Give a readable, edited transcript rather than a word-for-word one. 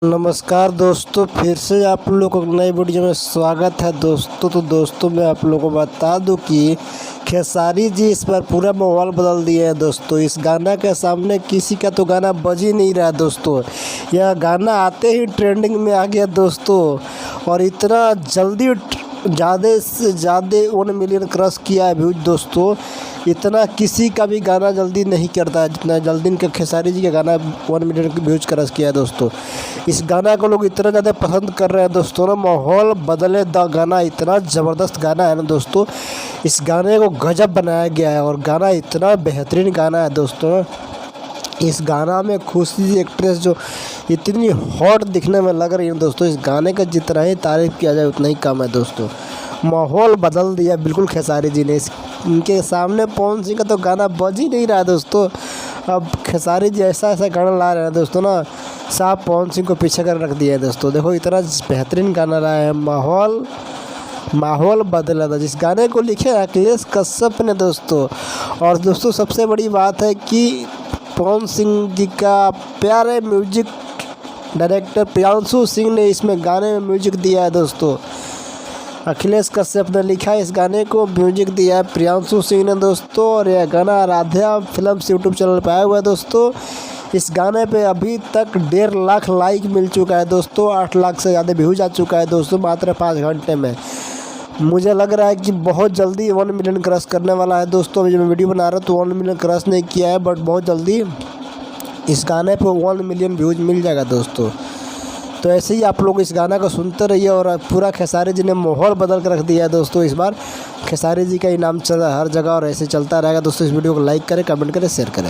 नमस्कार दोस्तों, फिर से आप लोगों को नई वीडियो में स्वागत है दोस्तों। तो दोस्तों मैं आप लोगों को बता दूं कि खेसारी जी इस बार पूरा माहौल बदल दिए हैं दोस्तों। इस गाना के सामने किसी का तो गाना बज ही नहीं रहा दोस्तों। यह गाना आते ही ट्रेंडिंग में आ गया दोस्तों, और इतना जल्दी ज़्यादा से ज़्यादा 1 मिलियन क्रॉस किया है व्यूज दोस्तों। इतना किसी का भी गाना जल्दी नहीं करता है जितना जल्दी इनका खेसारी जी का गाना 1 मिलियन व्यूज क्रॉस किया है दोस्तों। इस गाना को लोग इतना ज़्यादा पसंद कर रहे हैं दोस्तों ना, माहौल बदले द गाना इतना ज़बरदस्त गाना है ना दोस्तों। इस गाने को गजब बनाया गया है और गाना इतना बेहतरीन गाना है दोस्तों। इस गाना में खुशी एक्ट्रेस जो इतनी हॉट दिखने में लग रही है दोस्तों, इस गाने का जितना ही तारीफ़ किया जाए उतना ही कम है दोस्तों। माहौल बदल दिया बिल्कुल खेसारी जी ने। इनके सामने पवन सिंह का तो गाना बज ही नहीं रहा है दोस्तों। अब खेसारी जी ऐसा ऐसा गाना ला रहे हैं दोस्तों ना, साहब पवन सिंह को पीछे कर रख दिया है दोस्तों। देखो इतना बेहतरीन गाना रहा है, माहौल बदला था। जिस गाने को लिखे अखिलेश कश्यप ने दोस्तों। और दोस्तों सबसे बड़ी बात है कि पवन सिंह जी का प्यारे म्यूजिक डायरेक्टर प्रियांशु सिंह ने इसमें गाने में म्यूजिक दिया है दोस्तों। अखिलेश कश्यप ने लिखा इस गाने को, म्यूजिक दिया है प्रियांशु सिंह ने दोस्तों। और यह गाना आराध्या फिल्म्स यूट्यूब चैनल पर आया हुआ है दोस्तों। इस गाने पे अभी तक 1.5 लाख लाइक मिल चुका है दोस्तों। 8 लाख से ज़्यादा व्यूज आ चुका है दोस्तों मात्र 5 घंटे में। मुझे लग रहा है कि बहुत जल्दी 1 मिलियन क्रॉस करने वाला है दोस्तों। अभी जब मैं वीडियो बना रहा हूँ तो 1 मिलियन क्रॉस नहीं किया है, बट बहुत जल्दी इस गाने पे 1 मिलियन व्यूज मिल जाएगा दोस्तों। तो ऐसे ही आप लोग इस गाना को सुनते रहिए। और पूरा खेसारी जी ने माहौल बदल कर रख दिया है दोस्तों। इस बार खेसारी जी का इनाम चल रहा है हर जगह और ऐसे चलता रहेगा दोस्तों। इस वीडियो को लाइक करें, कमेंट करें, शेयर करें।